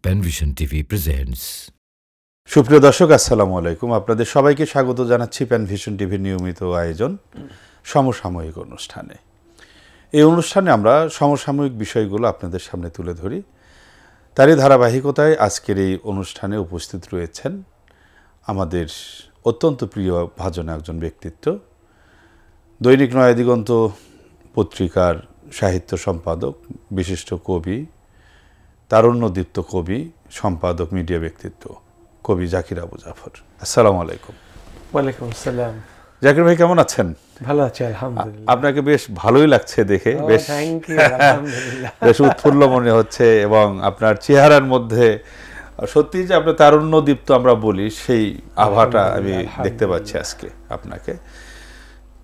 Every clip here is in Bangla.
Panvision TV presents. সুপ্রিয় দর্শক, আসসালামু আলাইকুম। আপনাদের সবাইকে স্বাগত জানাচ্ছি প্যানভিশন টিভির নিয়মিত আয়োজন সমসাময়িক অনুষ্ঠানে। এই অনুষ্ঠানে আমরা সমসাময়িক বিষয়গুলো আপনাদের সামনে তুলে ধরি। তারই ধারাবাহিকতায় আজকের এই অনুষ্ঠানে উপস্থিত রয়েছেন আমাদের অত্যন্ত প্রিয় ভাজন একজন ব্যক্তিত্ব, দৈনিক নয়াদিগন্ত পত্রিকার সাহিত্য সম্পাদক, বিশিষ্ট কবি, তারুণ্যদীপ্ত কবি, সম্পাদক, মিডিয়া ব্যক্তিত্ব, কবি জাকির আবু জাফর। আসসালামু আলাইকুম। ওয়ালাইকুম আসসালাম। জাকির ভাই, কেমন আছেন? ভালো আছি আলহামদুলিল্লাহ। আপনাকে বেশ ভালোই লাগছে দেখে, বেশ বেশ উৎফুল্ল মনে হচ্ছে এবং আপনার চেহারার মধ্যে সত্যি যে আপনার তারুণ্যদীপ্ত আমরা বলি, সেই আভাটা আমি দেখতে পাচ্ছি আজকে আপনাকে।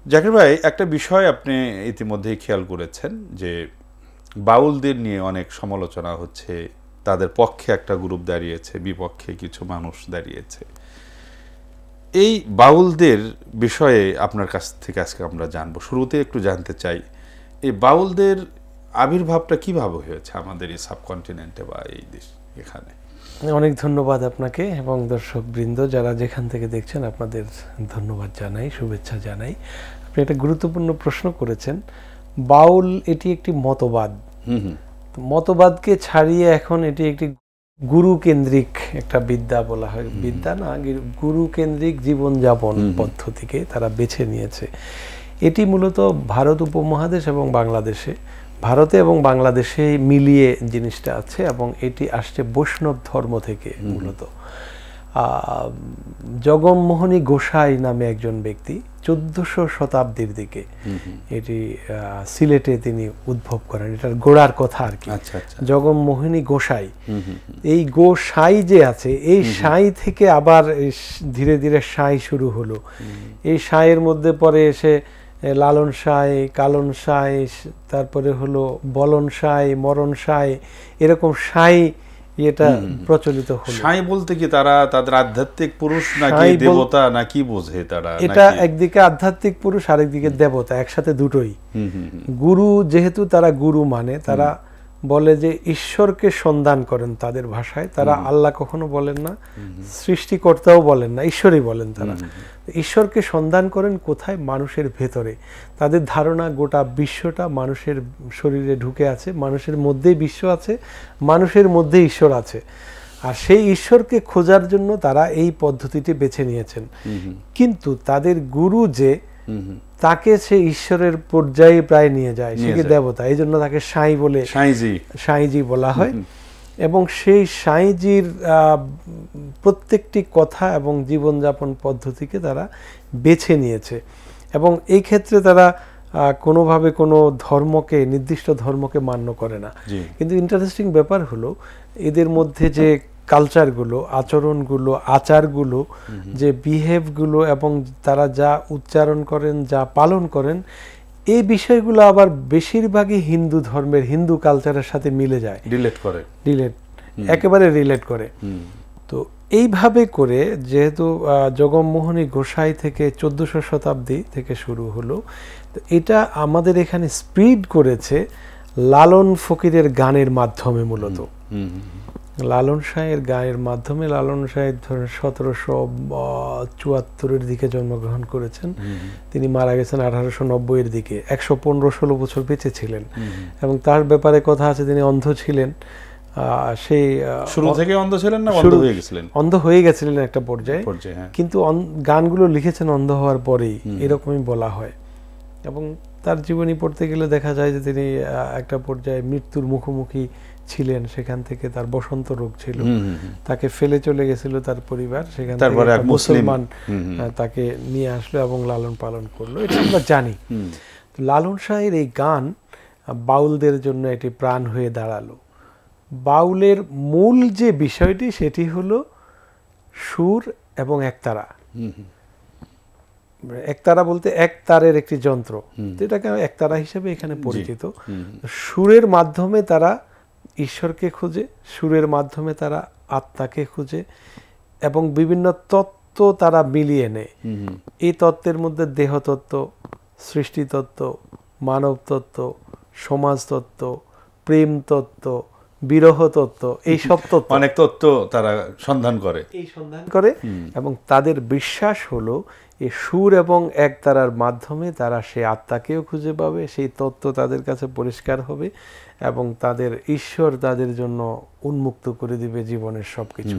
জাকির ভাই, একটা বিষয় আপনি ইতিমধ্যেই খেয়াল করেছেন যে বাউলদের নিয়ে অনেক সমালোচনা হচ্ছে, তাদের পক্ষে একটা গ্রুপ দাঁড়িয়েছে, বিপক্ষে কিছু মানুষ দাঁড়িয়েছে। এই বাউলদের বিষয়ে আপনার কাছ থেকে আজকে আমরা জানবো। শুরুতে একটু জানতে চাই, এই বাউলদের আবির্ভাবটা কিভাবে হয়েছে আমাদের এই সাবকন্টিনেন্টে বা এই দেশ এখানে? অনেক ধন্যবাদ আপনাকে এবং দর্শক বৃন্দ যারা যেখান থেকে দেখছেন, আপনাদের ধন্যবাদ জানাই, শুভেচ্ছা জানাই। আপনি একটা গুরুত্বপূর্ণ প্রশ্ন করেছেন। বাউল এটি একটি মতবাদ, মতবাদকে ছাড়িয়ে এখন এটি একটি গুরু কেন্দ্রিক একটা বিদ্যা বলা হয়, বিদ্যা না, গুরু কেন্দ্রিক জীবনযাপন পদ্ধতিকে তারা বেছে নিয়েছে। এটি মূলত ভারত উপমহাদেশ এবং বাংলাদেশে, ভারতে এবং বাংলাদেশে মিলিয়ে জিনিসটা আছে এবং এটি আসছে বৈষ্ণব ধর্ম থেকে। মূলত জগমোহনী গোসাই নামে একজন ব্যক্তি 1400 শতাব্দীর দিকে এটি সিলেটে তিনি উদ্ভব করেন। এটার গোড়ার কথা আর কি। জগমোহিনী গোসাই, এই গোসাই যে আছে, এই সাই থেকে আবার ধীরে ধীরে সাই শুরু হলো। এই সাইয়ের মধ্যে পরে এসে লালন সাই, কালন সাই, তারপরে হলো বলন সাই, মরণ সাই, এরকম সাই এটা প্রচলিত হলো। সাই বলতে কি তারা তাদের আধ্যাত্মিক পুরুষ নাকি দেবতা নাকি বোঝে তারা? এটা একদিকে আধ্যাত্মিক পুরুষ, আরেকদিকে দেবতা, একসাথে দুটোই। গুরু যেহেতু তারা গুরু মানে, তারা বলে যে ঈশ্বরকে সন্ধান করেন তাদের ভাষায়। তারা আল্লাহ কখনো বলেন না, সৃষ্টিকর্তাও বলেন না, ঈশ্বরই বলেন। তারা ঈশ্বরকে সন্ধান করেন কোথায়? মানুষের ভেতরে। তাদের ধারণা গোটা বিশ্বটা মানুষের শরীরে ঢুকে আছে, মানুষের মধ্যেই বিশ্ব আছে, মানুষের মধ্যেই ঈশ্বর আছে। আর সেই ঈশ্বরকে খোঁজার জন্য তারা এই পদ্ধতিটি বেছে নিয়েছেন। কিন্তু তাদের গুরু যে, তাকে সে ঈশ্বরের পর্যায়ে প্রায় নিয়ে যায়, সে কি দেবতা, এই জন্য তাকে সাই বলে, সাইজি বলা হয়। এবং সেই সাইজির প্রত্যেকটি কথা এবং জীবনযাপন পদ্ধতিকে তারা বেছে নিয়েছে এবং এই ক্ষেত্রে তারা কোনোভাবে কোনো ধর্মকে, নির্দিষ্ট ধর্মকে মান্য করে না। কিন্তু ইন্টারেস্টিং ব্যাপার হলো, এদের মধ্যে যে কালচারগুলো, আচরণগুলো, আচারগুলো, যে বিহেভগুলো এবং তারা যা উচ্চারণ করেন, যা পালন করেন, এই বিষয়গুলো আবার বেশিরভাগই হিন্দু ধর্মের, হিন্দু কালচারের সাথে মিলে যায়, একেবারে রিলেট করে। তো এইভাবে করে যেহেতু জগমোহনী গোসাই থেকে 1400 শতাব্দী থেকে শুরু হলো, তো এটা আমাদের এখানে স্প্রিড করেছে লালন ফকিরের গানের মাধ্যমে। মূলত লালন শাহের গানের মাধ্যমে। লালন শাহ 1774-এর দিকে জন্মগ্রহণ করেছেন, তিনি মারা গেছেন 1890-এর দিকে। 115-16 বছর বেঁচে ছিলেন এবং তার ব্যাপারে কথা আছে তিনি অন্ধ ছিলেন। সেই শুরু থেকে অন্ধ ছিলেন না অন্ধ হয়ে গেছিলেন? অন্ধ হয়ে গেছিলেন একটা পর্যায়ে, কিন্তু গানগুলো লিখেছেন অন্ধ হওয়ার পরেই, এরকমই বলা হয়। এবং তার জীবনী পড়তে গেলে দেখা যায় যে তিনি একটা পর্যায়ে মৃত্যুর মুখোমুখি ছিলেন। সেখান থেকে তার বসন্ত রোগ ছিল, তাকে ফেলে চলে গেছিল তার পরিবার, সেখান থেকে মুসলমান তাকে নিয়ে আসলো এবং লালন পালন করলো, এটা আমরা জানি। লালন শাহের এই গান বাউলদের জন্য এটি প্রাণ হয়ে দাঁড়ালো। বাউলের মূল যে বিষয়টি, সেটি হলো সুর এবং একতারা। একতারা বলতে এক তারের একটি যন্ত্র, এটাকে একতারা হিসেবে এখানে পরিচিত। সুরের মাধ্যমে তারা ঈশ্বরকে খুঁজে, সুরের মাধ্যমে তারা আত্মাকে খুঁজে এবং বিভিন্ন তত্ত্ব তারা মিলিয়ে নেয়। এই তত্ত্বের মধ্যে দেহতত্ত্ব, সৃষ্টিতত্ত্ব, মানবতত্ত্ব, সমাজতত্ত্ব, প্রেম তত্ত্ব, বিরহ তত্ত্ব, এইসব তত্ত্ব, অনেক তত্ত্ব তারা সন্ধান করে এবং তাদের বিশ্বাস হলো এই সুর এবং একতারার মাধ্যমে তারা সেই আত্মাকেও খুঁজে পাবে, সেই তত্ত্ব তাদের কাছে পরিষ্কার হবে এবং তাদের ঈশ্বর তাদের জন্য উন্মুক্ত করে দিবে জীবনের সবকিছু।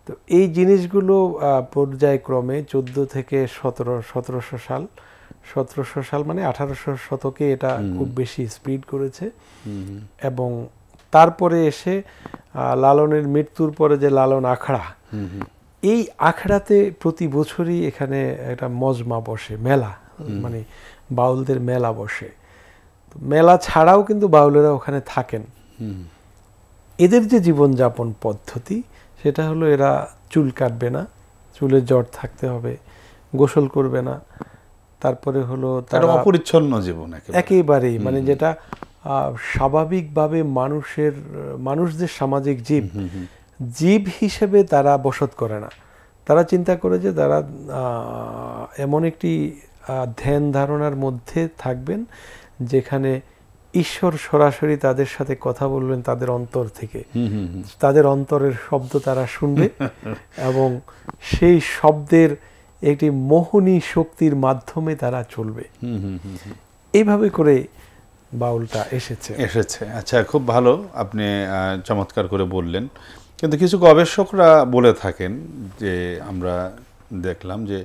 তো এই জিনিসগুলো পর্যায়ক্রমে 14 থেকে 1700 সাল মানে 1800 শতকে এটা খুব বেশি স্প্রিড করেছে। এবং তারপরে এসে লালনের মৃত্যুর পরে যে লালন আখড়া, এই আখড়াতে প্রতি বছরই এখানে একটা মজমা বসে, মেলা, মানে বাউলদের মেলা বসে। মেলা ছাড়াও কিন্তু বাউলেরা ওখানে থাকেন। এদের যে জীবনযাপন পদ্ধতি সেটা হলো এরা চুল কাটবে না, চুলের জট থাকতে হবে, গোসল করবে না, তারপরে হলো তারা অপরিচ্ছন্ন জীবন একেবারেই, মানে যেটা স্বাভাবিকভাবে মানুষদের সামাজিক জীব হিসেবে তারা বসত করে না। তারা চিন্তা করে যে তারা এমন একটি ধ্যান ধারণার মধ্যে থাকবেন যেখানে ঈশ্বর সরাসরি তাদের সাথে কথা বলবেন তাদের অন্তর থেকে, তাদের অন্তরের শব্দ তারা শুনবে এবং সেই শব্দের একটি মোহনী শক্তির মাধ্যমে তারা চলবে। এইভাবে করে বাউলটা এসেছে। আচ্ছা, খুব ভালো, আপনি চমৎকার করে বললেন। কিন্তু কিছু গবেষকরা বলে থাকেন যে আমরা দেখলাম যে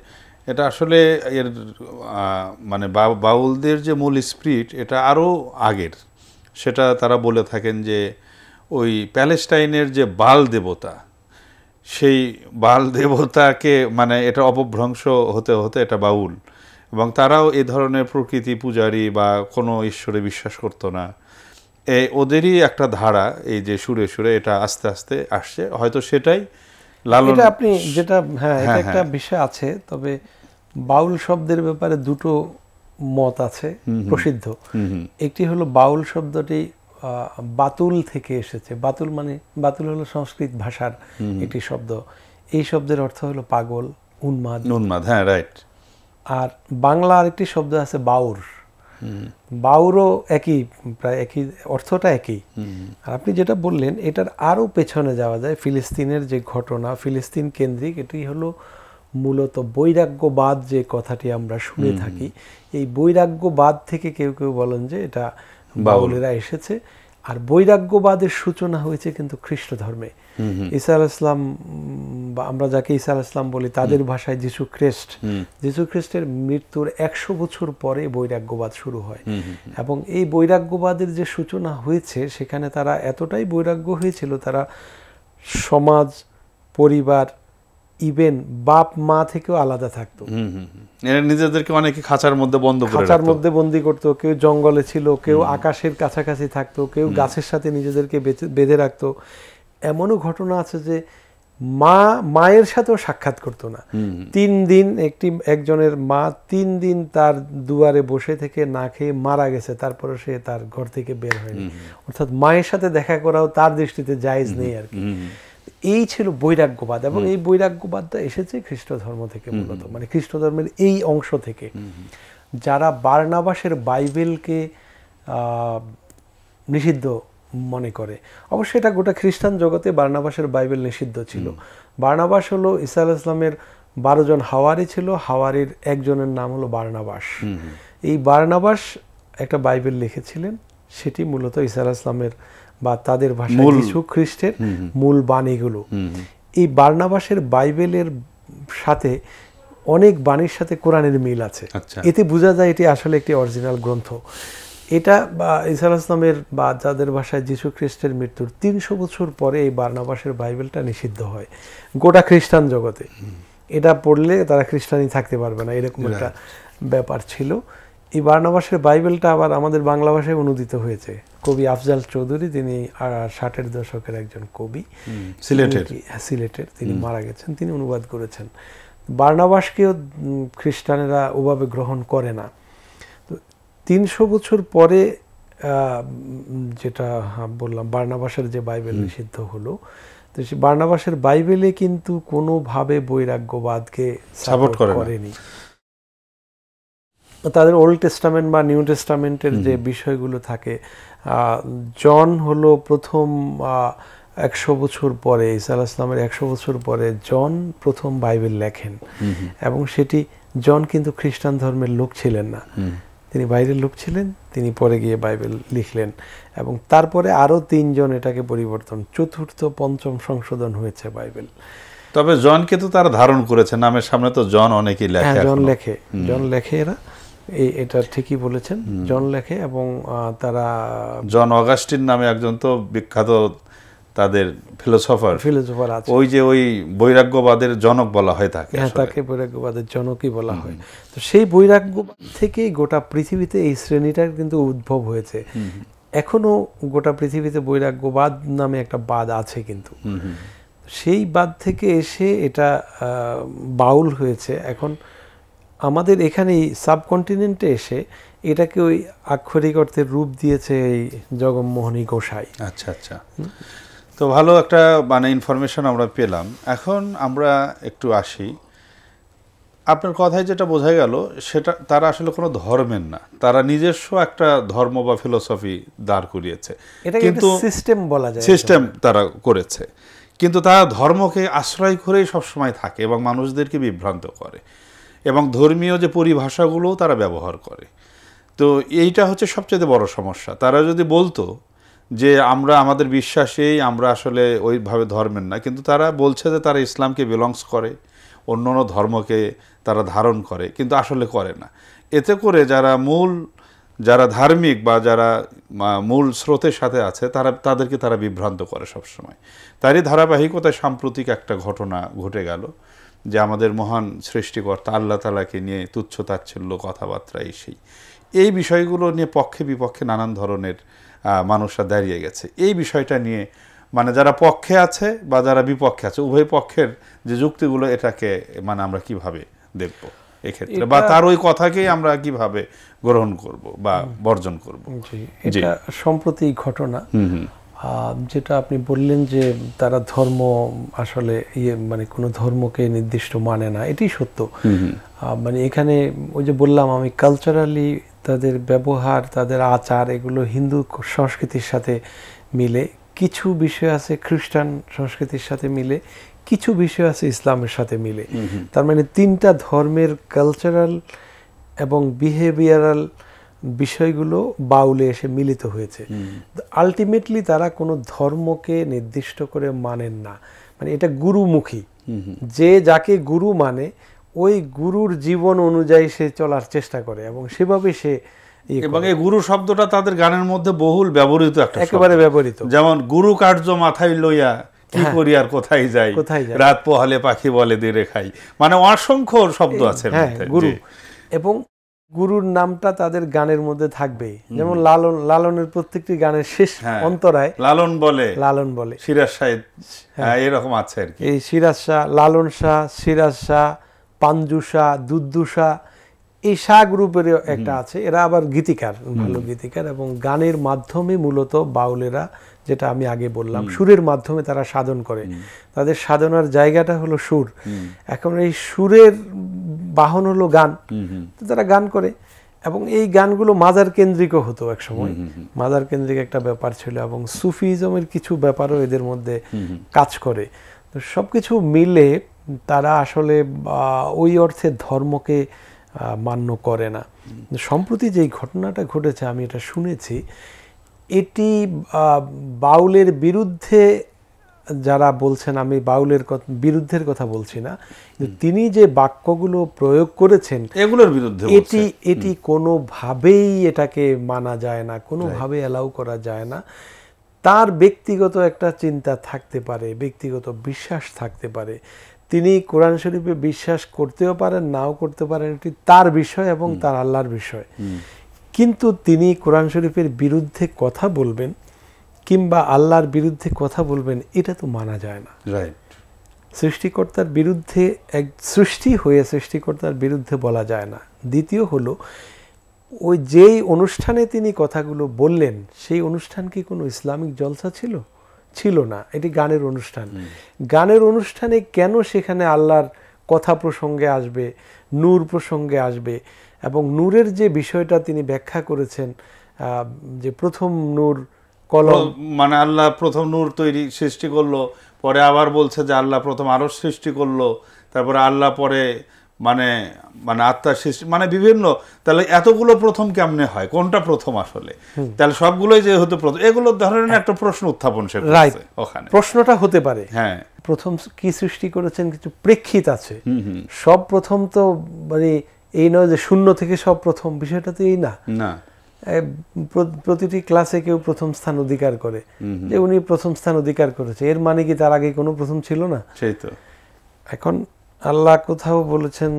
এটা আসলে এর মানে বাউলদের যে মূল স্পিরিট এটা আরও আগের। সেটা তারা বলে থাকেন যে ওই প্যালেস্টাইনের যে বাল দেবতা, সেই বাল দেবতাকে মানে এটা অপভ্রংশ হতে হতে এটা বাউল, এবং তারাও এই ধরনের প্রকৃতি পূজারী বা কোনো ঈশ্বরে বিশ্বাস করতো না। ওদেরই একটা ধারা, এই যে সুরে সুরে এটা আস্তে আস্তে আসছে, হয়তো সেটাই লালন। এটা আপনি যেটা, হ্যাঁ, এটা একটা বিষয় আছে। তবে বাউল শব্দের ব্যাপারে দুটো মত আছে প্রসিদ্ধ। একটি হলো বাউল শব্দটি বাতুল থেকে এসেছে। বাতুল হলো সংস্কৃত ভাষার একটি শব্দ। এই শব্দের অর্থ হলো পাগল, উন্মাদ। হ্যাঁ, রাইট। আর বাংলা আরেকটি শব্দ আছে বাউর। বাউরও একই, প্রায় একই, অর্থটা একই। আর আপনি যেটা বললেন এটার আরও পেছনে যাওয়া যায়। ফিলিস্তিনের যে ঘটনা, ফিলিস্তিন কেন্দ্রিক, এটি হলো মূলত বৈরাগ্যবাদ যে কথাটি আমরা শুনে থাকি। এই বৈরাগ্যবাদ থেকে কেউ কেউ বলেন যে এটা বাউলেরা এসেছে। আর বৈরাগ্যবাদের সূচনা হয়েছে কিন্তু খ্রিস্ট ধর্মে। ঈসা আলাইহিস সালাম, বা আমরা যাকে ঈসা আলাইহিস সালাম বলি, তাদের ভাষায় যীশু খ্রিস্টের মৃত্যুর 100 বছর পরে বৈরাগ্যবাদ শুরু হয়। এবং এই বৈরাগ্যবাদের যে সূচনা হয়েছে সেখানে তারা এতটাই বৈরাগ্য হয়েছিল, তারা সমাজ, পরিবার, ইভেন বাপ মা থেকেও আলাদা থাকতো। নিজেদেরকে অনেকে খাঁচার মধ্যে বন্দি করতো। কেউ জঙ্গলে ছিল, কেউ আকাশের কাছাকাছি থাকতো, কেউ গাছের সাথে নিজেদেরকে বেঁধে রাখতো। এমনও ঘটনা আছে যে মায়ের সাথেও সাক্ষাৎ করতো না। 3 দিন একজনের মা 3 দিন তার দুয়ারে বসে থেকে না খেয়ে মারা গেছে, তারপরে সে তার ঘর থেকে বের হয়নি। অর্থাৎ মায়ের সাথে দেখা করাও তার দৃষ্টিতে জায়েজ নেই আর কি। এই ছিল বৈরাগ্যবাদ, এবং এই বৈরাগ্যবাদটা এসেছে খ্রিস্ট ধর্ম থেকে মূলত, মানে খ্রিস্ট ধর্মের এই অংশ থেকে। যারা বার্নাবাসের বাইবেলকে নিষিদ্ধ মনে করে, অবশ্যই এটা গোটা খ্রিস্টান জগতে বার্নাবাসের বাইবেল নিষিদ্ধ ছিল। বার্নাবাস হলো ঈসা আলাইহিস সালামের 12 জন হাওয়ারি ছিল, হাওয়ারির একজনের নাম হলো বার্নাবাস। এই বার্নাবাস একটা বাইবেল লিখেছিলেন, সেটি মূলত ঈসা আলাইহিস সালামের বা তাদের ভাষায় যীশু খ্রিস্টের মূল বাণীগুলো। এই বার্নাবাসের বাইবেলের সাথে অনেক বাণীর সাথে কোরআনের মিল আছে। এতে বোঝা যায় এটি আসলে একটি অরিজিনাল গ্রন্থ। এটা ঈসা আলাইহিস সালামের বা যাদের ভাষায় যীশু খ্রিস্টের মৃত্যুর 300 বছর পরে এই বার্নাবাসের বাইবেলটা নিষিদ্ধ হয় গোটা খ্রিস্টান জগতে। এটা পড়লে তারা খ্রিস্টানই থাকতে পারবে না, এরকম একটা ব্যাপার ছিল। এই বার্নাবাসের বাইবেলটা আবার আমাদের বাংলা ভাষায় অনুদিত হয়েছে। কবি আফজাল চৌধুরী, তিনি 60-এর দশকের একজন কবি, সিলেটের, তিনি মারা গেছেন, তিনি অনুবাদ করেছেন। বার্নাবাসকেও খ্রিস্টানেরা ওভাবে গ্রহণ করে না। তো 300 বছর পরে যেটা বললাম, বার্নাবাসের যে বাইবেল নিষিদ্ধ হলো, তো সেই বার্নাবাসের বাইবেলে কিন্তু কোনোভাবে বৈরাগ্যবাদকে সাপোর্ট করেনি। তাদের ওল্ড টেস্টামেন্ট বা নিউ টেস্টামেন্টের যে বিষয়গুলো থাকে, জন হলো প্রথম 100 বছর পরে, ঈসা আলাইহিস সালামের 100 বছর পরে জন প্রথম বাইবেল লেখেন। এবং সেটি জন কিন্তু খ্রিস্টান ধর্মের লোক ছিলেন না, তিনি বাইরের লোক ছিলেন, তিনি পরে গিয়ে বাইবেল লিখলেন। এবং তারপরে আরো 3 জন এটাকে পরিবর্তন, চতুর্থ পঞ্চম সংশোধন হয়েছে বাইবেল। তবে জনকে তো তারা ধারণ করেছে, নামের সামনে তো জন অনেকেই লেখে। হ্যাঁ, জন লেখে এরা, এটা ঠিকই বলেছেন, জন লেখে। এবং তারা জন অগাস্টিন নামে একজন তো বিখ্যাত তাদের ফিলোসফার আছে, ওই বৈরাগ্যবাদের জনক বলা হয় তাকে। হ্যাঁ, তাকে বৈরাগ্যবাদের জনকই বলা হয়। তো সেই বৈরাগ্যবাদ থেকেই গোটা পৃথিবীতে এই শ্রেণীটার কিন্তু উদ্ভব হয়েছে। এখনো গোটা পৃথিবীতে বৈরাগ্যবাদ নামে একটা বাদ আছে, কিন্তু সেই বাদ থেকে এসে এটা বাউল হয়েছে। এখন আমাদের এখানে সাবকন্টিনেন্টে এসে এটাকে ওই আক্ষরিক অর্থে রূপ দিয়েছে এই জগমোহনী গোসাই। আচ্ছা আচ্ছা, তো ভালো একটা ইনফরমেশন আমরা পেলাম। এখন আমরা একটু আসি, আপনার কথায় যেটা বোঝা গেল সেটা তারা আসলে কোনো ধর্মের না, তারা নিজস্ব একটা ধর্ম বা ফিলোসফি দাঁড় করিয়েছে, কিন্তু সিস্টেম বলা যায়, সিস্টেম তারা করেছে। কিন্তু তারা ধর্মকে আশ্রয় করেই সবসময় থাকে এবং মানুষদেরকে বিভ্রান্ত করে, এবং ধর্মীয় যে পরিভাষাগুলোও তারা ব্যবহার করে। তো এইটা হচ্ছে সবচেয়ে বড় সমস্যা। তারা যদি বলতো যে আমরা আমাদের বিশ্বাসেই আমরা আসলে ওইভাবে ধর্মের না, কিন্তু তারা বলছে যে তারা ইসলামকে বিলংস করে, অন্য অন্য ধর্মকে তারা ধারণ করে, কিন্তু আসলে করে না। এতে করে যারা ধার্মিক বা যারা মূল স্রোতের সাথে আছে তাদেরকে তারা বিভ্রান্ত করে সবসময়। তারই ধারাবাহিকতায় সাম্প্রতিক একটা ঘটনা ঘটে গেল, যে আমাদের মহান সৃষ্টিকর্তা আল্লাহ তাআলাকে নিয়ে তুচ্ছ তাচ্ছিল্য কথাবার্তা, এই বিষয়গুলো নিয়ে পক্ষে বিপক্ষে নানান ধরনের মানুষরা দাঁড়িয়ে গেছে। এই বিষয়টা নিয়ে যারা পক্ষে আছে বা যারা বিপক্ষে আছে, উভয় পক্ষের যে যুক্তিগুলো, এটাকে আমরা কিভাবে দেখব এক্ষেত্রে, বা তার ওই কথাকেই আমরা কিভাবে গ্রহণ করব বা বর্জন করব? এটা সম্প্রতি ঘটনা, যেটা আপনি বললেন যে তারা ধর্ম আসলে কোনো ধর্মকে নির্দিষ্ট মানে না, এটি সত্য। এখানে ওই যে বললাম আমি, কালচারালি তাদের ব্যবহার, তাদের আচার, এগুলো হিন্দু সংস্কৃতির সাথে মিলে, কিছু বিষয় আছে খ্রিস্টান সংস্কৃতির সাথে মিলে, কিছু বিষয় আছে ইসলামের সাথে মিলে। তার মানে 3টা ধর্মের কালচারাল এবং বিহেভিয়ারাল বিষয়গুলো বাউলে এসে মিলিত হয়েছে। আলটিমেটলি তারা কোনো ধর্মকে নির্দিষ্ট করে মানেন না, এটা গুরুমুখী। যে যাকে গুরু মানে ওই গুরুর জীবন অনুযায়ী সে চলার চেষ্টা করে এবং সেভাবে সে, এবং এই গুরু শব্দটা তাদের গানের মধ্যে বহুল ব্যবহৃত, একেবারে ব্যবহৃত। যেমন গুরু কার্য মাথায় লইয়া কি করি আর কোথায় যাই, রাত পোহালে পাখি বলে দিরে খাই, অসংখ্য শব্দ আছে গুরু। এবং গুরুর নামটা তাদের গানের মধ্যে থাকবে, যেমন লালনের প্রত্যেকটি গানের শেষ অন্তরায় লালন বলে সিরাজ শাহ, এরকম আছে আর কি। এই সিরাজ শাহ, লালন শাহ, সিরাজ শাহ, পাঞ্জু শাহ, দুদ্দু শাহ, এই শাহ গ্রুপের একটা আছে। এরা আবার গীতিকার, ভালো গীতিকার, এবং গানের মাধ্যমে মূলত বাউলেরা, যেটা আমি আগে বললাম, সুরের মাধ্যমে তারা সাধন করে। তাদের সাধনার জায়গাটা হলো সুর। এখন এই সুরের বাহন হলো গান, তারা গান করে, এবং এই গানগুলো মাজার কেন্দ্রিকও হতো এক সময়, মাজার কেন্দ্রিক একটা ব্যাপার ছিল, এবং সুফিজমের কিছু ব্যাপারও এদের মধ্যে কাজ করে। তো সবকিছু মিলে তারা আসলে ওই অর্থে ধর্মকে মান্য করে না। সম্প্রতি যেই ঘটনাটা ঘটেছে, আমি এটা শুনেছি, এটি বাউলের বিরুদ্ধে যারা বলছেন, আমি বাউলের বিরুদ্ধের কথা বলছি না, তিনি যে বাক্যগুলো প্রয়োগ করেছেন এগুলোর বিরুদ্ধে, এটি কোনোভাবেই এটাকে মানা যায় না, কোনোভাবে অ্যালাউ করা যায় না। তার ব্যক্তিগত একটা চিন্তা থাকতে পারে, ব্যক্তিগত বিশ্বাস থাকতে পারে, তিনি কোরআন শরীফে বিশ্বাস করতেও পারেন, নাও করতে পারেন, এটি তার বিষয় এবং তার আল্লাহর বিষয়। কিন্তু তিনি কোরআন শরীফের বিরুদ্ধে কথা বলবেন কিংবা আল্লাহর বিরুদ্ধে কথা বলবেন, এটা তো মানা যায় না। সৃষ্টিকর্তার বিরুদ্ধে, এক সৃষ্টি হয়ে সৃষ্টিকর্তার বিরুদ্ধে বলা যায় না। দ্বিতীয় হলো, ওই যেই অনুষ্ঠানে তিনি কথাগুলো বললেন, সেই অনুষ্ঠান কি কোনো ইসলামিক জলসা ছিল না, এটি গানের অনুষ্ঠান। গানের অনুষ্ঠানে কেন সেখানে আল্লাহর কথা প্রসঙ্গে আসবে, নূর প্রসঙ্গে আসবে, এবং নূরের যে বিষয়টা তিনি ব্যাখ্যা করেছেন, যে প্রথম নূর কলম, মানে আল্লাহ প্রথম নূর তৈরি সৃষ্টি করলো, পরে আবার বলছে যে আল্লাহ প্রথম আরশ সৃষ্টি করলো, তারপরে আল্লাহ পরে মানে মানে আত্মার সৃষ্টি, মানে বিভিন্ন, তাহলে এতগুলো প্রথম কেমনে হয়, কোনটা প্রথম আসলে, তাহলে সবগুলোই যে হতে প্রথম, এগুলো ধরনের একটা প্রশ্ন উত্থাপন সে করছে ওখানে। প্রশ্নটা হতে পারে হ্যাঁ প্রথম কি সৃষ্টি করেছেন, কিছু প্রেক্ষিত আছে। সব প্রথম তো মানে এই নয় যে শূন্য থেকে সব প্রথম, বিষয়টা তো এই না। না, প্রতিটি ক্লাসে কেউ প্রথম স্থান অধিকার করে, যে উনি প্রথম স্থান অধিকার করেছে, এর মানে কি তার আগে কোনো প্রথম ছিল না? সেই তো। এখন আল্লাহ কোথাও বলেছেন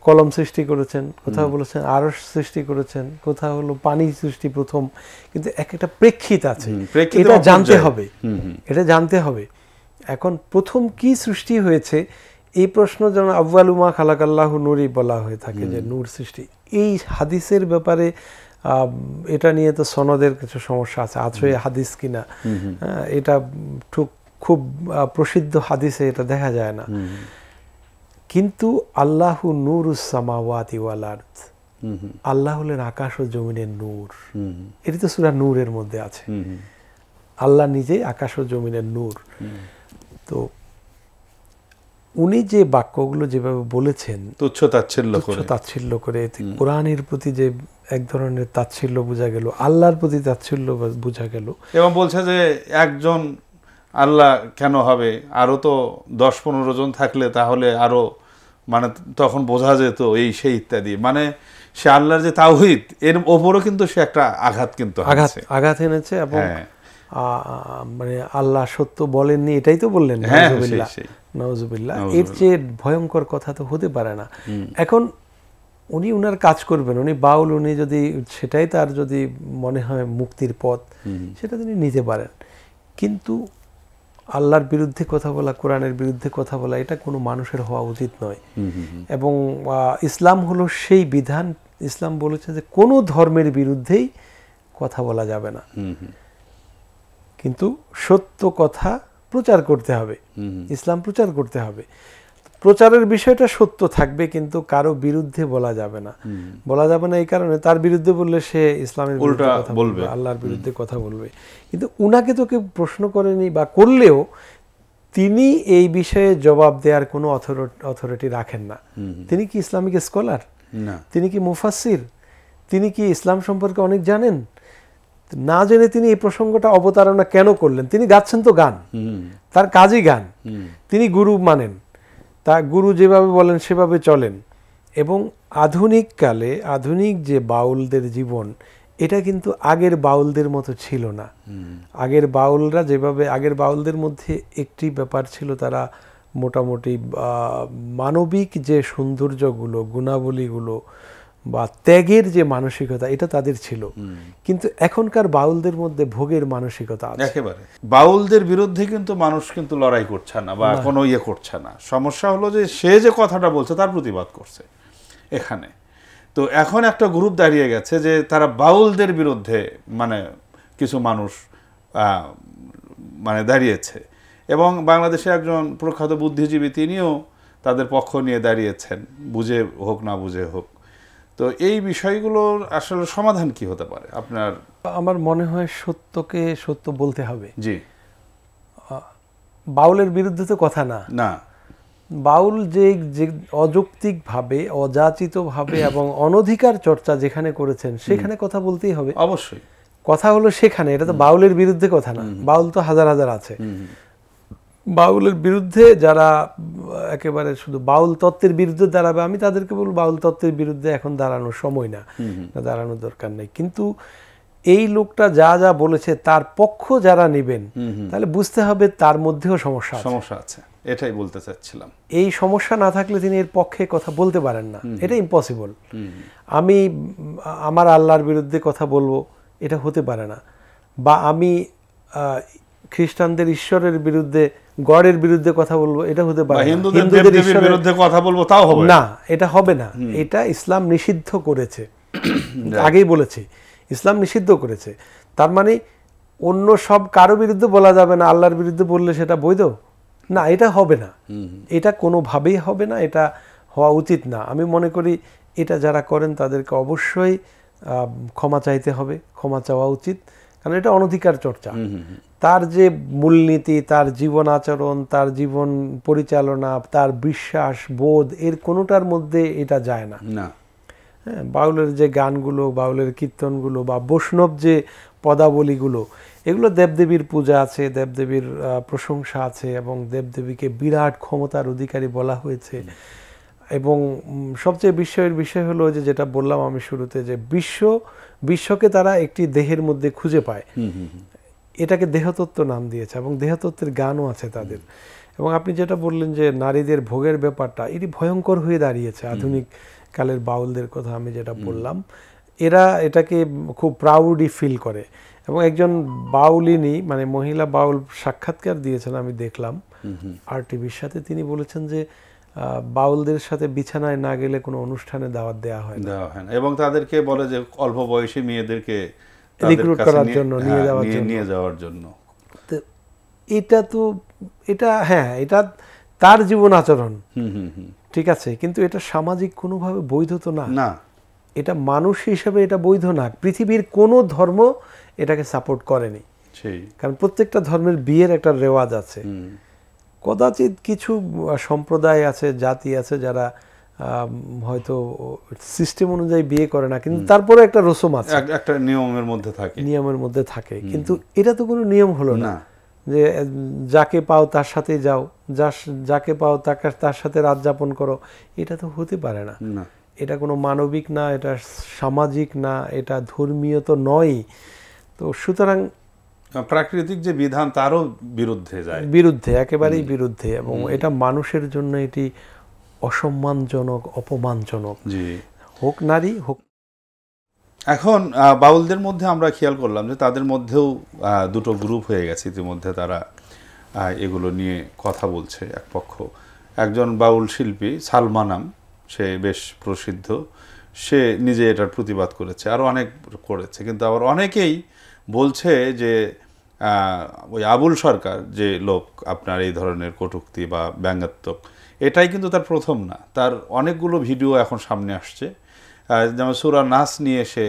কলম সৃষ্টি করেছেন, কোথাও বলেছেন আরশ সৃষ্টি করেছেন, কোথাও হলো পানি সৃষ্টি প্রথম, কিন্তু একটা প্রেক্ষিত আছে, এটা জানতে হবে, এটা জানতে হবে। এখন প্রথম কি সৃষ্টি হয়েছে এই প্রশ্ন যেন আউয়ালু মা খালাকাল্লাহু নূরি বলা হয়ে থাকে, যে নূর সৃষ্টি। এই হাদিসের ব্যাপারে এটা নিয়ে তো সনদের কিছু সমস্যা আছে, আছে হাদিস কিনা, এটা খুব প্রসিদ্ধ হাদিসে এটা দেখা যায় না। কিন্তু আল্লাহু নূরুস সামাওয়াতি ওয়াল আরদ, আল্লাহ হলেন আকাশ ও জমিনের নূর। এটি তো সূরা নূরের মধ্যে আছে, আল্লাহ নিজেই আকাশ ও জমিনের নূর। তো উনি যে বাক্যগুলো যেভাবে বলেছেন তুচ্ছ তাচ্ছিল্য করে, কোরআনের প্রতি যে এক ধরনের তাচ্ছিল্য বোঝা গেল, আল্লাহর প্রতি তাচ্ছিল্য বোঝা গেল, এবং বলছে যে একজন আল্লাহ কেন হবে, আরো তো 10-15 জন থাকলে তাহলে আরো, মানে তখন বোঝা যেত এই সেই ইত্যাদি, মানে সে আল্লাহর যে তাওহীদ এর ওপরও কিন্তু সে একটা আঘাত আঘাত এনেছে। এবং মানে আল্লাহ সত্য বলেননি, এটাই তো বললেন, নাউজুবিল্লাহ। এর চেয়ে ভয়ঙ্কর কথা তো হতে পারে না। এখন উনি উনার কাজ করবেন, উনি বাউল, উনি যদি সেটাই তার যদি মনে হয় মুক্তির পথ, সেটা তিনি নিতে পারেন। কিন্তু আল্লাহর বিরুদ্ধে কথা বলা, কোরআনের বিরুদ্ধে কথা বলা, এটা কোনো মানুষের হওয়া উচিত নয়। এবং ইসলাম হলো সেই বিধান, ইসলাম বলেছে যে কোনো ধর্মের বিরুদ্ধেই কথা বলা যাবে না, কিন্তু সত্য কথা প্রচার করতে হবে, ইসলাম প্রচার করতে হবে। প্রচারের বিষয়টা সত্য থাকবে, কিন্তু কারো বিরুদ্ধে বলা যাবে না। বলা যাবে না এই কারণে, তার বিরুদ্ধে বললে সে ইসলামের বিরুদ্ধে কথা বলবে, আল্লাহর বিরুদ্ধে কথা বলবে। কিন্তু উনাকে তো কেউ প্রশ্ন করেনি, বা করলেও তিনি এই বিষয়ে জবাব দেওয়ার কোনো অথরিটি রাখেন না। তিনি কি ইসলামিক স্কলার? তিনি কি মুফাসসির? তিনি কি ইসলাম সম্পর্কে অনেক জানেন? না জেনে তিনি এই প্রসঙ্গটা অবতারণা কেন করলেন? তিনি গাচ্ছেন তো গান, তার কাজই গান, তিনি গুরু মানেন, তা গুরু যেভাবে বলেন সেভাবে চলেন। এবং আধুনিক কালে আধুনিক যে বাউলদের জীবন, এটা কিন্তু আগের বাউলদের মতো ছিল না। আগের বাউলরা যেভাবে, আগের বাউলদের মধ্যে একটি ব্যাপার ছিল, তারা মোটামুটি মানবিক যে সৌন্দর্যগুলো, গুণাবলীগুলো বা ত্যাগের যে মানসিকতা, এটা তাদের ছিল। কিন্তু এখনকার বাউলদের মধ্যে ভোগের মানসিকতা আছে। একেবারে বাউলদের বিরুদ্ধে কিন্তু মানুষ কিন্তু লড়াই করছে না বা কোনো ইয়ে করছে না। সমস্যা হলো যে সে যে কথাটা বলছে তার প্রতিবাদ করছে এখানে। তো এখন একটা গ্রুপ দাঁড়িয়ে গেছে যে তারা বাউলদের বিরুদ্ধে, মানে কিছু মানুষ মানে দাঁড়িয়েছে, এবং বাংলাদেশে একজন প্রখ্যাত বুদ্ধিজীবী তিনিও তাদের পক্ষ নিয়ে দাঁড়িয়েছেন, বুঝে হোক না বুঝে হোক। তো এই বিষয়গুলোর আসলে সমাধান কি হতে পারে আপনার? আমার মনে হয় সত্যকে সত্য বলতে হবে। জি, বাউলের বিরুদ্ধে তো কথা না, বাউল যে অযৌক্তিকভাবে, অযাচিতভাবে এবং অনধিকার চর্চা যেখানে করেছেন সেখানে কথা বলতেই হবে। অবশ্যই কথা হলো সেখানে, এটা তো বাউলের বিরুদ্ধে কথা না। বাউল তো হাজার হাজার আছে। বাউলের বিরুদ্ধে যারা একেবারে শুধু বাউল তত্ত্বের বিরুদ্ধে দাঁড়াবে, আমি তাদেরকে বলবো বাউল তত্ত্বের বিরুদ্ধে এখন দাঁড়ানোর সময় না, দাঁড়ানোর দরকার নেই। কিন্তু এই লোকটা যা যা বলেছে তার পক্ষ যারা নেবেন, তাহলে বুঝতে হবে তার মধ্যেও সমস্যা আছে। এটাই বলতে চাচ্ছিলাম। এই সমস্যা না থাকলে তিনি এর পক্ষে কথা বলতে পারেন না, এটা ইম্পসিবল। আমি আমার আল্লাহর বিরুদ্ধে কথা বলবো, এটা হতে পারে না। বা আমি খ্রিস্টানদের ঈশ্বরের বিরুদ্ধে, গডের বিরুদ্ধে কথা বলবো, এটা হতে পারে না। হিন্দুদের ঈশ্বরের বিরুদ্ধে কথা বলবো, তাও হবে না, এটা হবে না। এটা ইসলাম নিষিদ্ধ করেছে, আগেই বলেছি, ইসলাম নিষিদ্ধ করেছে। তার মানে অন্য সব কারো বিরুদ্ধে বলা যাবে না, আল্লাহর বিরুদ্ধে বললে সেটা বৈধ না, এটা হবে না, এটা কোনোভাবেই হবে না, এটা হওয়া উচিত না। আমি মনে করি এটা যারা করেন তাদেরকে অবশ্যই ক্ষমা চাইতে হবে, ক্ষমা চাওয়া উচিত, কারণ এটা অনধিকার চর্চা। তার যে মূলনীতি, তার জীবন আচরণ, তার জীবন পরিচালনা, তার বিশ্বাস বোধ, এর কোনোটার মধ্যে এটা যায় না। হ্যাঁ, বাউলের যে গানগুলো, বাউলের কীর্তনগুলো বা বৈষ্ণব যে পদাবলীগুলো, এগুলো দেবদেবীর পূজা আছে, দেবদেবীর প্রশংসা আছে এবং দেবদেবীকে বিরাট ক্ষমতার অধিকারী বলা হয়েছে। এবং সবচেয়ে বিস্ময়ের বিষয় হলো যে যেটা বললাম আমি শুরুতে, যে বিশ্বকে তারা একটি দেহের মধ্যে খুঁজে পায়, এটাকে দেহতত্ত্ব নাম দিয়েছে এবং দেহতত্ত্বের গানও আছে তাদের। এবং আপনি যেটা বললেন যে নারীদের ভোগের ব্যাপারটা, এটি ভয়ঙ্কর হয়ে দাঁড়িয়েছে আধুনিক কালের বাউলদের কথা আমি যেটা বললাম। এরা এটাকে খুব প্রাউডই ফিল করে। এবং একজন বাউলিনী মানে মহিলা বাউল সাক্ষাৎকার দিয়েছেন, আমি দেখলাম RTVর সাথে। তিনি বলেছেন যে বাউলদের সাথে বিছানায় না গেলে কোনো অনুষ্ঠানে দাওয়াত দেওয়া হয় না, এবং তাদেরকে বলে যে অল্প বয়সী মেয়েদেরকে রিক্রুট করার জন্য, নিয়ে যাওয়ার জন্য। এটা হ্যাঁ, এটা তার জীবন আচরণ, ঠিক আছে, কিন্তু এটা সামাজিক কোনোভাবে বৈধ তো না। এটা মানুষ হিসেবে এটা বৈধ না। পৃথিবীর কোনো ধর্ম এটাকে সাপোর্ট করেনি, কারণ প্রত্যেকটা ধর্মের বিয়ের একটা রেওয়াজ আছে। কদাচিৎ কিছু সম্প্রদায় আছে, জাতি আছে যারা হয়তো সিস্টেম অনুযায়ী বিয়ে করে না, কিন্তু তারপরে একটা রসম আছে, একটা নিয়মের মধ্যে থাকে। কিন্তু এটা তো কোনো নিয়ম হলো না যে যাকে পাও তার সাথে যাও, যাকে পাও তার সাথে রাত যাপন করো। এটা তো হতে পারে না। এটা কোনো মানবিক না, এটা সামাজিক না, এটা ধর্মীয় তো নয়। তো সুতরাং প্রাকৃতিক যে বিধান তারও বিরুদ্ধে, একেবারেই বিরুদ্ধে। এবং এটা মানুষের জন্য এটি অসম্মানজনক, অপমানজনক, হোক নারী হোক। এখন বাউলদের মধ্যে আমরা খেয়াল করলাম যে তাদের মধ্যেও দুটো গ্রুপ হয়ে গেছে ইতিমধ্যে। তারা এগুলো নিয়ে কথা বলছে। এক পক্ষ, একজন বাউল শিল্পী সালমানাম, সে বেশ প্রসিদ্ধ, সে নিজে এটার প্রতিবাদ করেছে, আরও অনেক করেছে। কিন্তু আবার অনেকেই বলছে যে ওই আবুল সরকার যে লোক আপনার এই ধরনের কটূক্তি বা ব্যঙ্গাত্মক, এটাই কিন্তু তার প্রথম না। তার অনেকগুলো ভিডিও এখন সামনে আসছে, যেমন সূরা নাস নিয়ে সে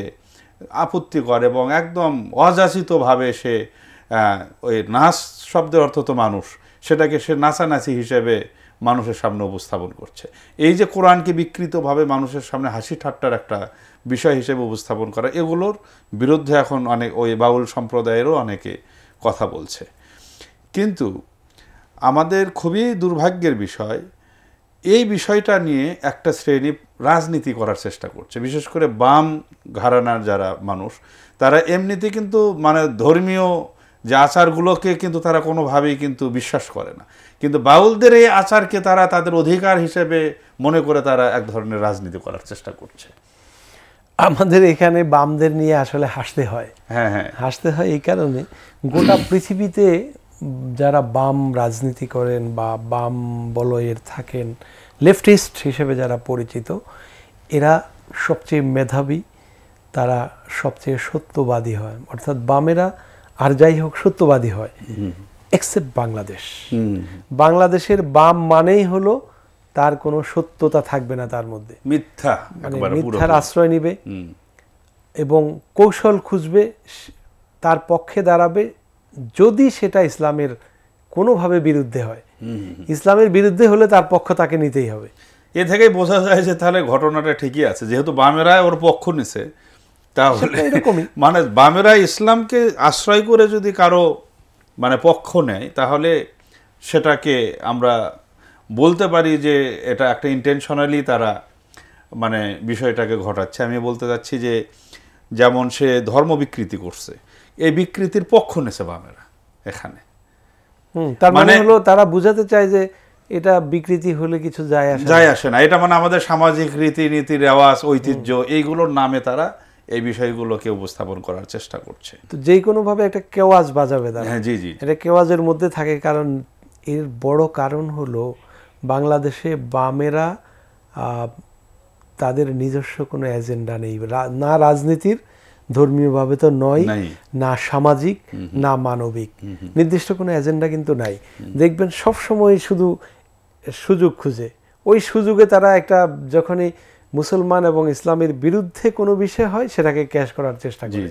আপত্তি করে এবং একদম অযাচিতভাবে সে ওই নাস শব্দের অর্থ তো মানুষ, সেটাকে সে নাচানাচি হিসেবে মানুষের সামনে উপস্থাপন করছে। এই যে কোরআনকে বিকৃতভাবে মানুষের সামনে হাসি ঠাট্টার একটা বিষয় হিসেবে উপস্থাপন করা, এগুলোর বিরুদ্ধে এখন অনেক ওই বাউল সম্প্রদায়েরও অনেকে কথা বলছে। কিন্তু আমাদের খুবই দুর্ভাগ্যের বিষয়, এই বিষয়টা নিয়ে একটা শ্রেণী রাজনীতি করার চেষ্টা করছে, বিশেষ করে বাম ঘরানার যারা মানুষ, তারা এমনিতে কিন্তু মানে ধর্মীয় যে আচারগুলোকে কিন্তু তারা কোনোভাবেই কিন্তু বিশ্বাস করে না, কিন্তু বাউলদের এই আচারকে তারা তাদের অধিকার হিসেবে মনে করে তারা এক ধরনের রাজনীতি করার চেষ্টা করছে। আমাদের এখানে বামদের নিয়ে আসলে হাসতে হয়। হাসতে হয় এই কারণে, গোটা পৃথিবীতে যারা বাম রাজনীতি করেন বা বাম বলয়ের থাকেন, লেফটিস্ট হিসেবে যারা পরিচিত, এরা সবচেয়ে মেধাবী, তারা সবচেয়ে সত্যবাদী হয়। অর্থাৎ বামেরা আর যাই হোক সত্যবাদী হয়, এক্সেপ্ট বাংলাদেশ। বাংলাদেশের বাম মানেই হলো তার কোনো সত্যতা থাকবে না, তার মধ্যে মিথ্যার আশ্রয় নিবে এবং কৌশল খুঁজবে, তার পক্ষে দাঁড়াবে যদি সেটা ইসলামের কোনোভাবে বিরুদ্ধে হয়। ইসলামের বিরুদ্ধে হলে তার পক্ষ তাকে নিতেই হবে। এ থেকেই বোঝা যায় যে তাহলে ঘটনাটা ঠিকই আছে, যেহেতু বামেরা ওর পক্ষ নিছে, তাহলে মানে বামেরা ইসলামকে আশ্রয় করে যদি কারো মানে পক্ষ নেয়, তাহলে সেটাকে আমরা বলতে পারি যে এটা একটা ইন্টেনশনালি তারা মানে বিষয়টাকে ঘটাচ্ছে। আমি বলতে চাচ্ছি যে যেমন সে ধর্ম বিকৃতি করছে, এই বিকৃতির পক্ষ নেছে বামেরা এখানে। তার মানে হলো তারা বুঝাতে চায় যে এটা বিকৃতি হলে কিছু যায় আসে না, এটা মানে আমাদের সামাজিক রীতিনীতি, রেওয়াজ, ঐতিহ্য, এইগুলোর নামে তারা এই বিষয়গুলোকে উপস্থাপন করার চেষ্টা করছে। তো যে কোনোভাবে একটা কেওয়াজ বাজাবে তারা। এটা কেওয়াজের মধ্যে থাকে, কারণ এর বড় কারণ হলো বাংলাদেশে বামেরা তাদের নিজস্ব কোনো এজেন্ডা নেই, না রাজনীতির, ধর্মীয়ভাবে তো নয়, না সামাজিক, না মানবিক, নির্দিষ্ট কোনো এজেন্ডা কিন্তু নাই। দেখবেন সবসময় শুধু সুযোগ খুঁজে, ওই সুযোগে তারা একটা যখনই মুসলমান এবং ইসলামের বিরুদ্ধে কোনো বিষয় হয় সেটাকে ক্যাশ করার চেষ্টা করে,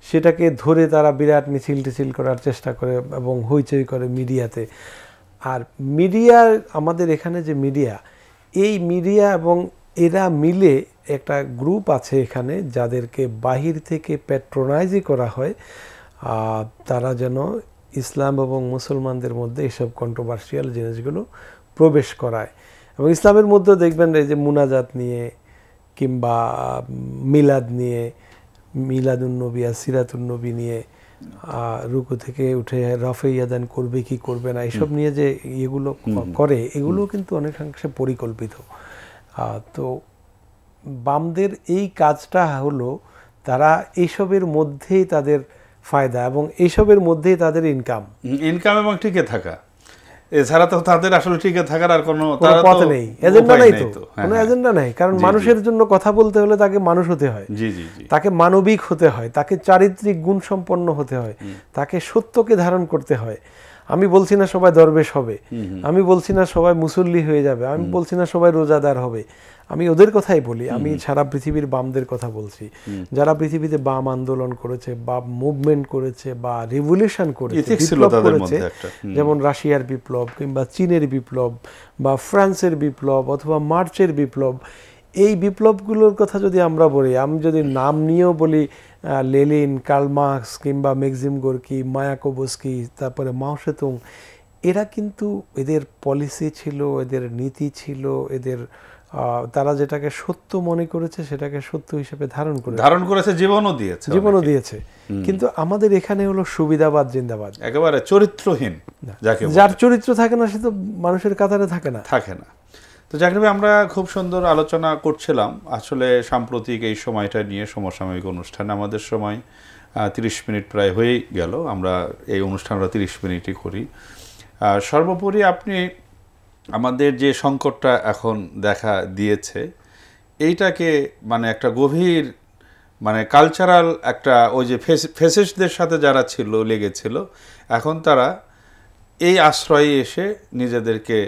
সেটাকে ধরে তারা বিরাট মিছিল টিছিল করার চেষ্টা করে এবং হইচই করে মিডিয়াতে। আর মিডিয়া, আমাদের এখানে যে মিডিয়া, এই মিডিয়া এবং এরা মিলে একটা গ্রুপ আছে এখানে যাদেরকে বাহির থেকে প্যাট্রোনাইজই করা হয়, তারা যেন ইসলাম এবং মুসলমানদের মধ্যে এইসব কন্ট্রোভার্সিয়াল জিনিসগুলো প্রবেশ করায়। এবং ইসলামের মধ্যে দেখবেন এই যে মুনাজাত নিয়ে কিংবা মিলাদ নিয়ে, মিলাদুন্নবী আর সিরাতুন্নবী নিয়ে, রুকু থেকে উঠে রাফে ইয়াদান করবে কি করবে না, এইসব নিয়ে যে এগুলো করে, এগুলো কিন্তু অনেকাংশে পরিকল্পিত। তো বামদের এই কাজটা হলো তারা এইসবের মধ্যেই তাদের ফায়দা এবং এইসবের মধ্যেই তাদের ইনকাম এবং টিকে থাকা, এছাড়া তো তাদের আসলে টিকে থাকার আর কোনো পথ নেই, এজেন্ডা নেই, তো কোনো এজেন্ডা নেই। কারণ মানুষের জন্য কথা বলতে হলে তাকে মানুষ হতে হয়, তাকে মানবিক হতে হয়, তাকে চারিত্রিক গুণ সম্পন্ন হতে হয়, তাকে সত্যকে ধারণ করতে হয়। আমি বলছি না সবাই দরবেশ হবে, আমি বলছি না সবাই মুসল্লি হয়ে যাবে, আমি বলছি না সবাই রোজাদার হবে, আমি ওদের কথাই বলি। আমি সারা পৃথিবীর বামদের কথা বলছি, যারা পৃথিবীতে বাম আন্দোলন করেছে বা মুভমেন্ট করেছে বা রিভলিউশন করেছে, বিপ্লব করেছে, যেমন রাশিয়ার বিপ্লব কিংবা চীনের বিপ্লব বা ফ্রান্সের বিপ্লব অথবা মার্চের বিপ্লব। এই বিপ্লবগুলোর কথা যদি আমরা বলি, আমি যদি নাম নিয়েও বলি, লেনিন, কার্ল মার্কস কিংবা ম্যাক্সিম গোর্কি, মায়াকোভস্কি, তারপরে মাও সেতুং, এরা কিন্তু এদের পলিসি ছিল, এদের নীতি ছিল, এদের তারা যেটাকে সত্য মনে করেছে সেটাকে সত্য হিসেবে ধারণ করেছে, জীবনও দিয়েছে। কিন্তু আমাদের এখানে হলো সুবিধাবাদ জিন্দাবাদ, একেবারে চরিত্রহীন, যার চরিত্র থাকে না সে তো মানুষের কাতারে থাকে না। তো জাকির ভাই, আমরা খুব সুন্দর আলোচনা করছিলাম আসলে সাম্প্রতিক এই সময়টা নিয়ে, সমসাময়িক অনুষ্ঠানে। আমাদের সময় 30 মিনিট প্রায় হয়ে গেল, আমরা এই অনুষ্ঠানটা 30 মিনিটই করি। সর্বোপরি আপনি আমাদের যে সংকটটা এখন দেখা দিয়েছে, এইটাকে মানে একটা গভীর মানে কালচারাল একটা, ওই যে ফেসিস্টদের সাথে যারা ছিল লেগেছিল, এখন তারা এই আশ্রয়ে এসে নিজেদেরকে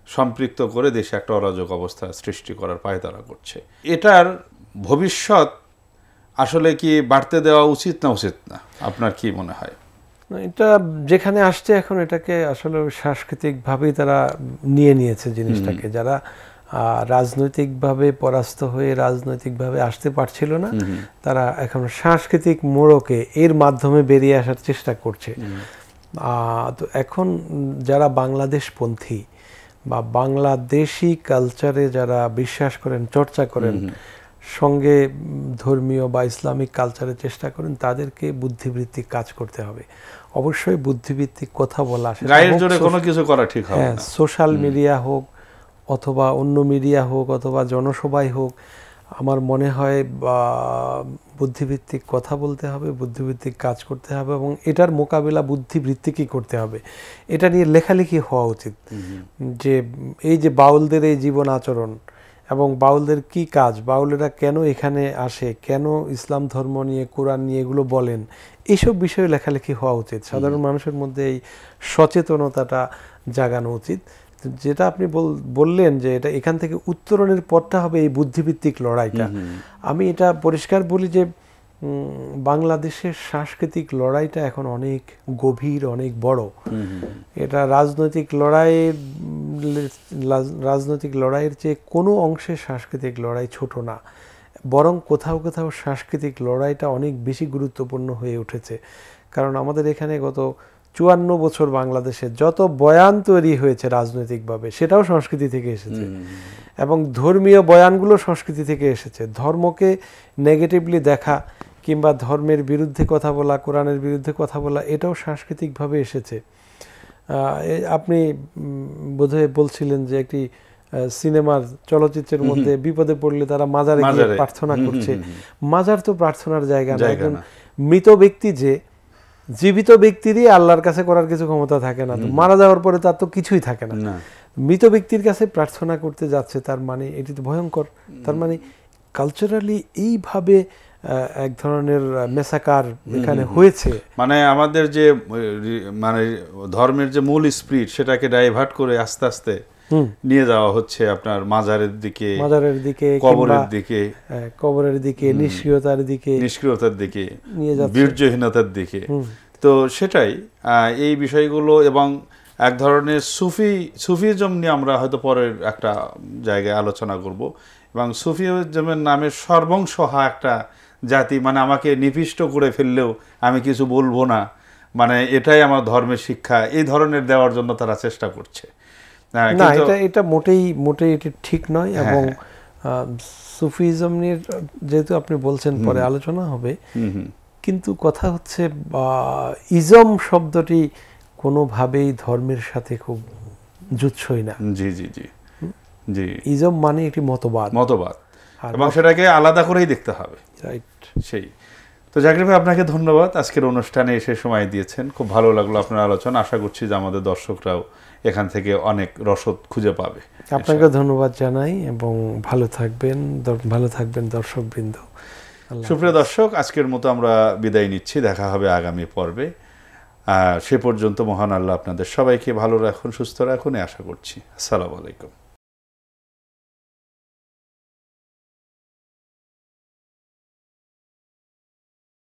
সম্পৃক্ত করে দেশে একটা অরাজক অবস্থা সৃষ্টি করার পায়তারা করছে। এটার ভবিষ্যৎ আসলে কি বাড়তে দেওয়া উচিত না, আপনার কি মনে হয়? এটা যেখানে আসছে এখন, এটাকে আসলে সাংস্কৃতিকভাবেই তারা নিয়েছে জিনিসটাকে। যারা রাজনৈতিকভাবে পরাস্ত হয়ে রাজনৈতিকভাবে আসতে পারছিল না, তারা এখন সাংস্কৃতিক মোড়কে এর মাধ্যমে বেরিয়ে আসার চেষ্টা করছে। তো এখন যারা বাংলাদেশপন্থী বা বাংলাদেশি কালচারে যারা বিশ্বাস করেন, চর্চা করেন, সঙ্গে ধর্মীয় বা ইসলামিক কালচারে চেষ্টা করেন, তাদেরকে বুদ্ধিবৃত্তিক কাজ করতে হবে। অবশ্যই বুদ্ধিবৃত্তিক কথা বলা, কোনো কিছু করা ঠিক হবে না, সোশ্যাল মিডিয়া হোক অথবা অন্য মিডিয়া হোক অথবা জনসভায় হোক, আমার মনে হয় বুদ্ধিভিত্তিক কথা বলতে হবে, বুদ্ধিভিত্তিক কাজ করতে হবে এবং এটার মোকাবিলা বুদ্ধিবৃত্তিকই করতে হবে। এটা নিয়ে লেখালেখি হওয়া উচিত যে এই যে বাউলদের এই জীবন আচরণ এবং বাউলদের কি কাজ, বাউলেরা কেন এখানে আসে, কেন ইসলাম ধর্ম নিয়ে, কোরআন নিয়ে এগুলো বলেন, এইসব বিষয়ে লেখালেখি হওয়া উচিত। সাধারণ মানুষের মধ্যে এই সচেতনতাটা জাগানো উচিত। যেটা আপনি বললেন যে এটা এখান থেকে উত্তরণের পথটা হবে এই বুদ্ধিভিত্তিক লড়াইটা। আমি এটা পরিষ্কার বলি যে বাংলাদেশের সাংস্কৃতিক লড়াইটা এখন অনেক গভীর, অনেক বড়। এটা রাজনৈতিক লড়াইয়ের চেয়ে কোনো অংশে সাংস্কৃতিক লড়াই ছোট না, বরং কোথাও কোথাও সাংস্কৃতিক লড়াইটা অনেক বেশি গুরুত্বপূর্ণ হয়ে উঠেছে। কারণ আমাদের এখানে গত 54 বছর বাংলাদেশে যত বয়ান তৈরি হয়েছে রাজনৈতিকভাবে, সেটাও সংস্কৃতি থেকে এসেছে এবং ধর্মীয় বয়ানগুলো সংস্কৃতি থেকে এসেছে। ধর্মকে নেগেটিভলি দেখা কিংবা ধর্মের বিরুদ্ধে কথা বলা, কোরআনের বিরুদ্ধে কথা বলা, এটাও সাংস্কৃতিকভাবে এসেছে। আপনি বোধহয় বলছিলেন যে একটি সিনেমার চলচ্চিত্রের মধ্যে বিপদে পড়লে তারা মাজারে গিয়ে প্রার্থনা করছে। মাজার তো প্রার্থনার জায়গা না। একজন মৃত ব্যক্তি যে, জীবিত ব্যক্তিরই আল্লাহর কাছে করার কিছু ক্ষমতা থাকে না, তো মারা যাওয়ার পরে তার তো কিছুই থাকে না। মৃত ব্যক্তির কাছে প্রার্থনা করতে যাচ্ছে, তার মানে এটি তো ভয়ঙ্কর। তার মানে কালচারালি এইভাবে এক ধরনের মেসাকার এখানে হয়েছে। মানে আমাদের যে মানে ধর্মের যে মূল স্পিরিট, সেটাকে ডাইভার্ট করে আস্তে আস্তে নিয়ে যাওয়া হচ্ছে আপনার মাজারের দিকে, কবরের দিকে, নিষ্ক্রিয়তার দিকে, বীর্যহীনতার দিকে। তো সেটাই এই বিষয়গুলো, এবং এক ধরনের সুফিজম নিয়ে আমরা হয়তো পরের একটা জায়গায় আলোচনা করব। এবং সুফিজমের নামে সর্বংসহা একটা জাতি, মানে আমাকে নিপিষ্ট করে ফেললেও আমি কিছু বলবো না, মানে এটাই আমার ধর্মের শিক্ষা, এই ধরনের দেওয়ার জন্য তারা চেষ্টা করছে। না, এটা মোটেই এটা ঠিক নয়। এবং সুফিজম নিয়ে যেহেতু আপনি বলছেন পরে আলোচনা হবে, কিন্তু কথা হচ্ছে ইজম শব্দটি কোনোভাবেই ধর্মের সাথে খুব জুৎসই না। জি জি জি জি, ইজম মানে একটি মতবাদ, এবং সেটাকে আলাদা করেই দেখতে হবে। রাইট, সেই। তো জাকির ভাই, আপনাকে ধন্যবাদ, আজকের অনুষ্ঠানে এসে সময় দিয়েছেন, খুব ভালো লাগলো আপনার আলোচনা। আশা করছি যে আমাদের দর্শকরাও এখান থেকে অনেক রসদ খুঁজে পাবে। আপনাকে ধন্যবাদ জানাই, এবং ভালো থাকবেন দর্শকবৃন্দ। সুপ্রিয় দর্শক, আজকের মতো আমরা বিদায় নিচ্ছি, দেখা হবে আগামী পর্বে। সে পর্যন্ত মহান আল্লাহ আপনাদের সবাইকে ভালো রাখুন, সুস্থ রাখুন, আশা করছি। আসসালামু আলাইকুম।